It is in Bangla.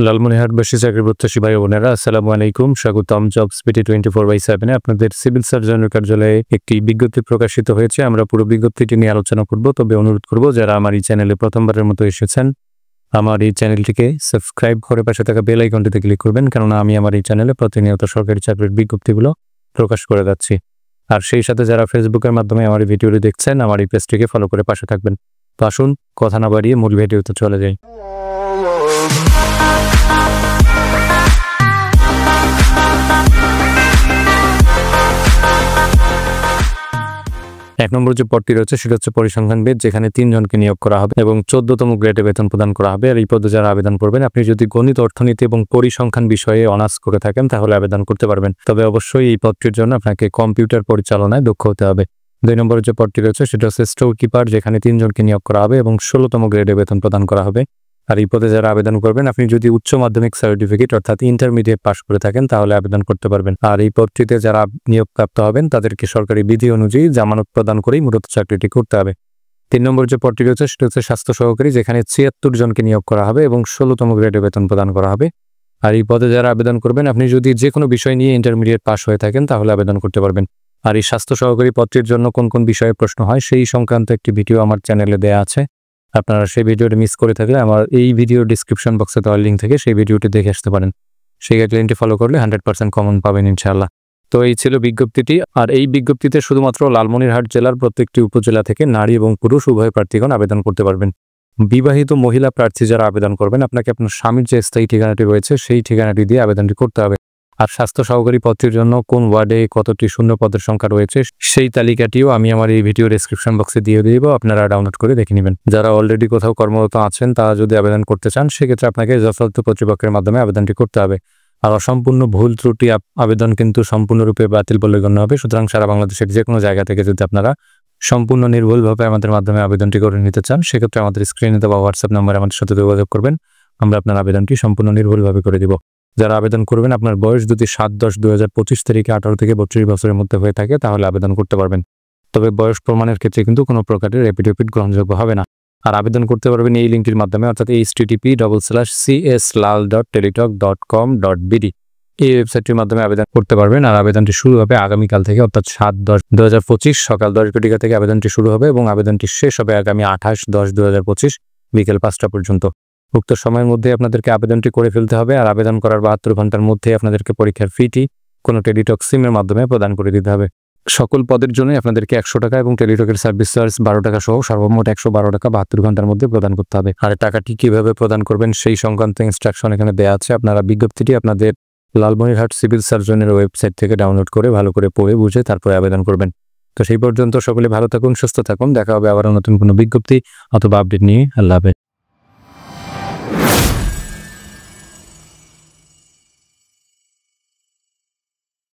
লালমনিরহাটবাসী চাকরি প্রত্যাশী ভাই বোনেরা আসসালামু আলাইকুম। স্বাগতম জবস পিটি 24/7 আপনাদের সিভিল সার্জনের কার্যালয়ে একটি বিজ্ঞপ্তি প্রকাশিত হয়েছে। আমরা পুরো বিজ্ঞপ্তিটি নিয়ে আলোচনা করব। তবে অনুরোধ করব যারা আমার এই চ্যানেলে প্রথমবারের মতো এসেছেন আমার এই চ্যানেলটিকে সাবস্ক্রাইব করে পাশে থাকা বেল আইকনটিতে ক্লিক করবেন, কেননা আমি আমার এই চ্যানেলে প্রতিনিয়ত সরকারি চাকরির বিজ্ঞপ্তিগুলো প্রকাশ করে যাচ্ছি। আর সেই সাথে যারা ফেসবুকের মাধ্যমে আমার এই ভিডিওটি দেখছেন আমার এই পেজটিকে ফলো করে পাশে থাকবেন। তো আসুন কথা না বাড়িয়ে মূল ভিডিওতে চলে যাই। এক নম্বর যে পদটি রয়েছে সেটা হচ্ছে পরিসংখ্যানবিদ, যেখানে 3 জনকে নিয়োগ করা হবে এবং 14তম গ্রেডে বেতন প্রদান করা হবে। আর এই পদে যারা আবেদন করবেন, আপনি যদি গণিত, অর্থনীতি এবং পরিসংখ্যান বিষয়ে অনার্স করে থাকেন তাহলে আবেদন করতে পারবেন। তবে অবশ্যই এই পদটির জন্য আপনাকে কম্পিউটার পরিচালনায় দক্ষ হতে হবে। 2 নম্বরের যে পদটি রয়েছে সেটা হচ্ছে স্টোর কিপার, যেখানে 3 জনকে নিয়োগ করা হবে এবং 16তম গ্রেডে বেতন প্রদান করা হবে। আর এই পদে যারা আবেদন করবেন, আপনি যদি উচ্চ মাধ্যমিক সার্টিফিকেট অর্থাৎ ইন্টারমিডিয়েট পাস করে থাকেন তাহলে আবেদন করতে পারবেন। আর এই পদটিতে যারা নিয়োগপ্রাপ্ত হবেন তাদেরকে সরকারি বিধি অনুযায়ী জামানত প্রদান করেই মূলত চাকরিটি করতে হবে। 3 নম্বর যে পদটি রয়েছে সেটা হচ্ছে স্বাস্থ্য সহকারী, যেখানে 76 জনকে নিয়োগ করা হবে এবং 16তম গ্রেডে বেতন প্রদান করা হবে। আর এই পদে যারা আবেদন করবেন, আপনি যদি যে কোনো বিষয় নিয়ে ইন্টারমিডিয়েট পাস হয়ে থাকেন তাহলে আবেদন করতে পারবেন। আর এই স্বাস্থ্য সহকারী পদটির জন্য কোন কোন বিষয়ে প্রশ্ন হয় সেই সংক্রান্ত একটি ভিডিও আমার চ্যানেলে দেওয়া আছে। আপনারা সেই ভিডিওটি মিস করে থাকলে আমার এই ভিডিও ডিসক্রিপশন বক্সে দেওয়া লিঙ্ক থেকে সেই ভিডিওটি দেখে আসতে পারেন। সেই গাইডলাইনটি ফলো করলে 100% কমন পাবেন ইনশাআল্লাহ। তো এই ছিল বিজ্ঞপ্তিটি। আর এই বিজ্ঞপ্তিতে শুধুমাত্র লালমনিরহাট জেলার প্রত্যেকটি উপজেলা থেকে নারী এবং পুরুষ উভয় প্রার্থীগণ আবেদন করতে পারবেন। বিবাহিত মহিলা প্রার্থী যারা আবেদন করবেন, আপনাকে আপনার স্বামীর যে স্থায়ী ঠিকানাটি রয়েছে সেই ঠিকানাটি দিয়ে আবেদনটি করতে হবে। আর স্বাস্থ্য সহকারী পদটির জন্য কোন ওয়ার্ডে কতটি শূন্য পদের সংখ্যা রয়েছে সেই তালিকাটিও আমি আমার এই ভিডিও ডেসক্রিপশন বক্সে দিয়ে দিব, আপনারা ডাউনলোড করে দেখে নেবেন। যারা অলরেডি কোথাও কর্মরত আছেন তারা যদি আবেদন করতে চান সেক্ষেত্রে আপনাকে যথাযথ কর্তৃপক্ষের মাধ্যমে আবেদনটি করতে হবে। আর অসম্পূর্ণ ভুল ত্রুটি আবেদন কিন্তু সম্পূর্ণরূপে বাতিল বলে গণ্য হবে। সুতরাং সারা বাংলাদেশের যে কোনো জায়গা থেকে যদি আপনারা সম্পূর্ণ নির্ভুলভাবে আমাদের মাধ্যমে আবেদনটি করে নিতে চান সেক্ষেত্রে আমাদের স্ক্রিনে দেওয়া হোয়াটসঅ্যাপ নম্বরে আমাদের সাথে যোগাযোগ করবেন। আমরা আপনার আবেদনটি সম্পূর্ণ নির্ভুলভাবে করে দিব। যারা আবেদন করবেন, আপনার বয়স যদি 7/10/2025 তারিখে 18 থেকে 32 বছরের মধ্যে হয়ে থাকে তাহলে আবেদন করতে পারবেন। তবে বয়স প্রমাণের ক্ষেত্রে কিন্তু কোনো প্রকারের এফিডেভিট গ্রহণযোগ্য হবে না। আর আবেদন করতে পারবেন এই লিঙ্কটির মাধ্যমে, অর্থাৎ http://cslal.teletalk.com.bd এই ওয়েবসাইটটির মাধ্যমে আবেদন করতে পারবেন। আর আবেদনটি শুরু হবে আগামীকাল থেকে, অর্থাৎ 7/10/2025 সকাল 10 ঘটিকা থেকে আবেদনটি শুরু হবে এবং আবেদনটি শেষ হবে আগামী 28/10/2025 বিকেল 5টা পর্যন্ত। উক্ত সময়ের মধ্যে আপনাদেরকে আবেদনটি করে ফেলতে হবে। আর আবেদন করার 72 ঘন্টার মধ্যে আপনাদেরকে পরীক্ষার ফিটি কোনো টেলিটক সিমের মাধ্যমে প্রদান করে দিতে হবে। সকল পদের জন্য আপনাদেরকে 100 টাকা এবং টেলিটকের সার্ভিস চার্জ 12 টাকা সহ সর্বমোট 112 টাকা 72 ঘন্টার মধ্যে প্রদান করতে হবে। আর টাকাটি কিভাবে প্রদান করবেন সেই সংক্রান্ত ইনস্ট্রাকশন এখানে দেওয়া আছে। আপনারা বিজ্ঞপ্তিটি আপনাদের লালমনিরহাট সিভিল সার্জনের ওয়েবসাইট থেকে ডাউনলোড করে ভালো করে পড়ে বুঝে তারপরে আবেদন করবেন। তো সেই পর্যন্ত সকলে ভালো থাকুন, সুস্থ থাকুন। দেখা হবে আবার নতুন কোনো বিজ্ঞপ্তি অথবা আপডেট নিয়ে। আল্লাহ হাফেজ।